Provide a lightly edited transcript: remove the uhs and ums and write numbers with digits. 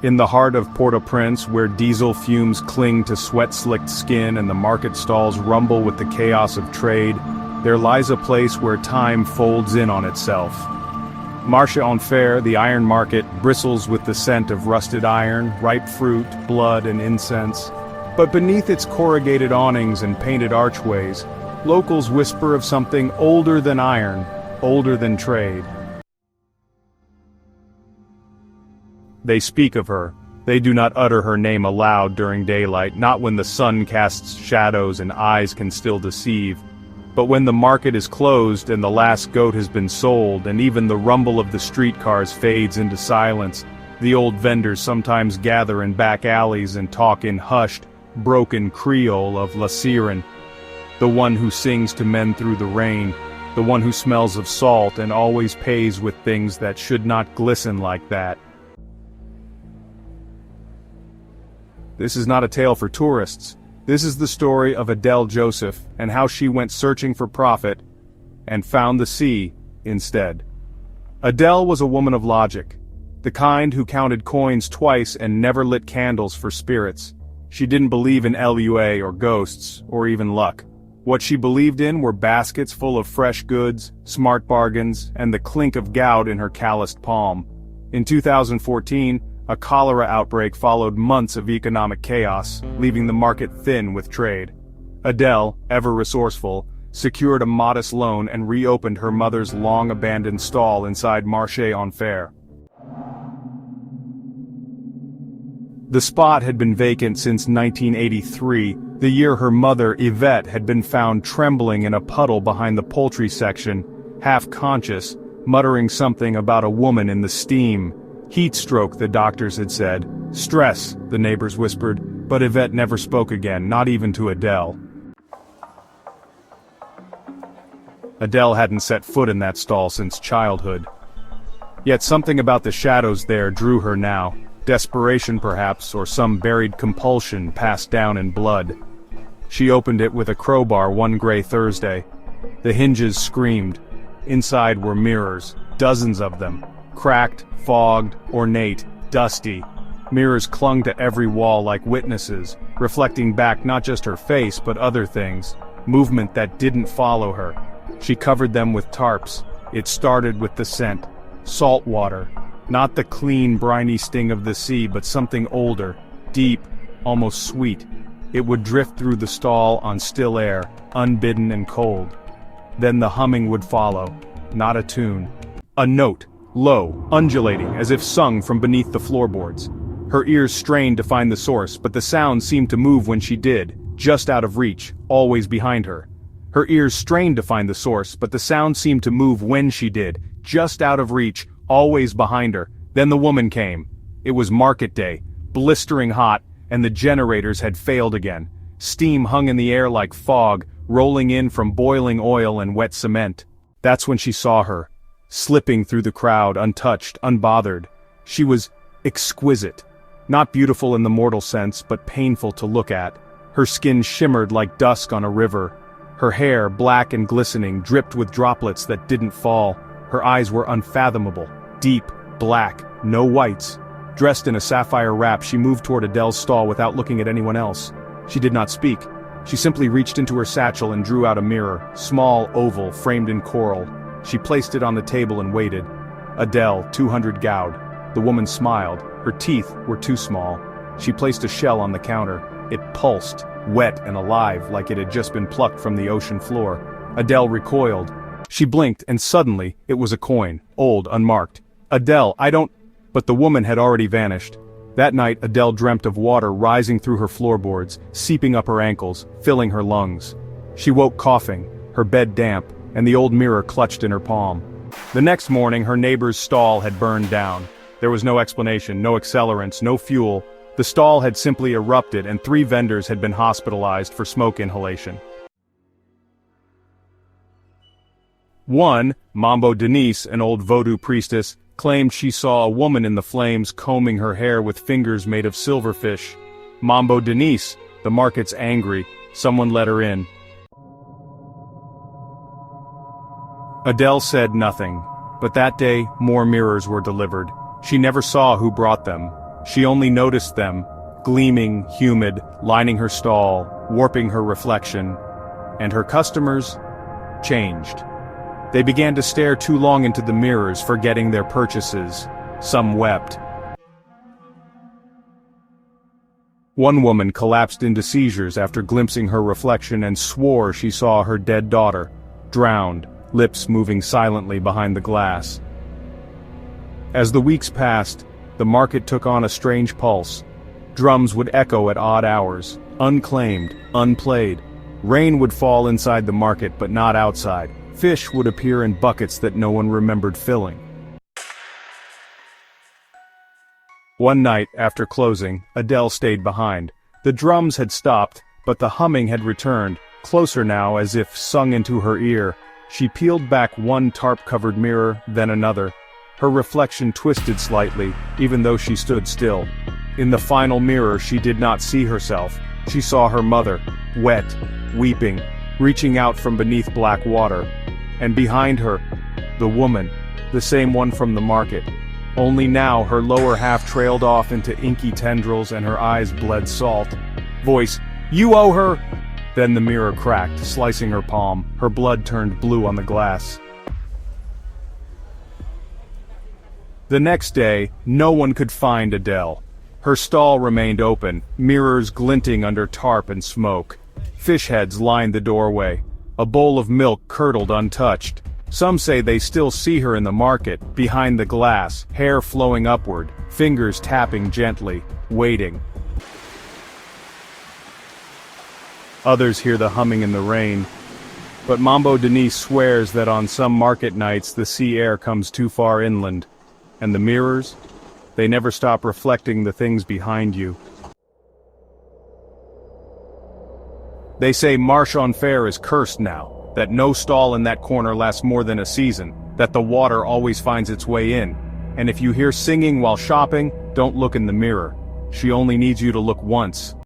In the heart of Port-au-Prince, where diesel fumes cling to sweat-slicked skin and the market stalls rumble with the chaos of trade, there lies a place where time folds in on itself. Marché en Fer, the iron market, bristles with the scent of rusted iron, ripe fruit, blood, and incense. But beneath its corrugated awnings and painted archways, locals whisper of something older than iron, older than trade. They speak of her. They do not utter her name aloud during daylight, not when the sun casts shadows and eyes can still deceive. But when the market is closed and the last goat has been sold and even the rumble of the streetcars fades into silence, the old vendors sometimes gather in back alleys and talk in hushed, broken Creole of La Sirène, the one who sings to men through the rain, the one who smells of salt and always pays with things that should not glisten like that. This is not a tale for tourists. This is the story of Adele Joseph and how she went searching for profit and found the sea instead. Adele was a woman of logic, the kind who counted coins twice and never lit candles for spirits. She didn't believe in LUA or ghosts, or even luck. What she believed in were baskets full of fresh goods, smart bargains, and the clink of gout in her calloused palm. In 2014, a cholera outbreak followed months of economic chaos, leaving the market thin with trade. Adele, ever resourceful, secured a modest loan and reopened her mother's long-abandoned stall inside Marché en Fer. The spot had been vacant since 1983, the year her mother, Yvette, had been found trembling in a puddle behind the poultry section, half-conscious, muttering something about a woman in the steam. Heat stroke, the doctors had said. Stress, the neighbors whispered, but Yvette never spoke again, not even to Adele. Adele hadn't set foot in that stall since childhood. Yet something about the shadows there drew her now. Desperation perhaps, or some buried compulsion passed down in blood. She opened it with a crowbar one gray Thursday. The hinges screamed. Inside were mirrors, dozens of them. Cracked, fogged, ornate, dusty. Mirrors clung to every wall like witnesses, reflecting back not just her face but other things. Movement that didn't follow her. She covered them with tarps. It started with the scent. Saltwater. Not the clean, briny sting of the sea, but something older, deep, almost sweet. It would drift through the stall on still air, unbidden and cold. Then the humming would follow. Not a tune. A note, low, undulating, as if sung from beneath the floorboards. Her ears strained to find the source, but the sound seemed to move when she did, just out of reach, always behind her. Her ears strained to find the source, but the sound seemed to move when she did, just out of reach, always behind her. Then the woman came. It was market day, blistering hot, and the generators had failed again. Steam hung in the air like fog, rolling in from boiling oil and wet cement. That's when she saw her, slipping through the crowd, untouched, unbothered. She was exquisite. Not beautiful in the mortal sense, but painful to look at. Her skin shimmered like dusk on a river. Her hair, black and glistening, dripped with droplets that didn't fall. Her eyes were unfathomable, deep, black, no whites. Dressed in a sapphire wrap, she moved toward Adele's stall without looking at anyone else. She did not speak. She simply reached into her satchel and drew out a mirror, small, oval, framed in coral. She placed it on the table and waited. Adele, 200 goud. The woman smiled. Her teeth were too small. She placed a shell on the counter. It pulsed, wet and alive, like it had just been plucked from the ocean floor. Adele recoiled. She blinked, and suddenly, it was a coin, old, unmarked. Adele, I don't... But the woman had already vanished. That night, Adele dreamt of water rising through her floorboards, seeping up her ankles, filling her lungs. She woke coughing, her bed damp, and the old mirror clutched in her palm. The next morning, her neighbor's stall had burned down. There was no explanation, no accelerants, no fuel. The stall had simply erupted, and 3 vendors had been hospitalized for smoke inhalation. One, Mambo Denise, an old Vodou priestess, claimed she saw a woman in the flames combing her hair with fingers made of silverfish. Mambo Denise, the market's angry. Someone let her in. Adele said nothing, but that day, more mirrors were delivered. She never saw who brought them. She only noticed them, gleaming, humid, lining her stall, warping her reflection. And her customers changed. They began to stare too long into the mirrors, forgetting their purchases. Some wept. One woman collapsed into seizures after glimpsing her reflection and swore she saw her dead daughter, drowned, lips moving silently behind the glass. As the weeks passed, the market took on a strange pulse. Drums would echo at odd hours, unclaimed, unplayed. Rain would fall inside the market but not outside. Fish would appear in buckets that no one remembered filling. One night, after closing, Adele stayed behind. The drums had stopped, but the humming had returned, closer now as if sung into her ear. She peeled back one tarp-covered mirror, then another. Her reflection twisted slightly, even though she stood still. In the final mirror she did not see herself. She saw her mother, wet, weeping, reaching out from beneath black water. And behind her, the woman, the same one from the market. Only now her lower half trailed off into inky tendrils and her eyes bled salt. Voice, "You owe her!" Then the mirror cracked, slicing her palm. Her blood turned blue on the glass. The next day, no one could find Adele. Her stall remained open, mirrors glinting under tarp and smoke. Fish heads lined the doorway. A bowl of milk curdled untouched. Some say they still see her in the market, behind the glass, hair flowing upward, fingers tapping gently, waiting. Others hear the humming in the rain. But Mambo Denise swears that on some market nights the sea air comes too far inland. And the mirrors? They never stop reflecting the things behind you. They say Marchon Fair is cursed now, that no stall in that corner lasts more than a season, that the water always finds its way in. And if you hear singing while shopping, don't look in the mirror. She only needs you to look once.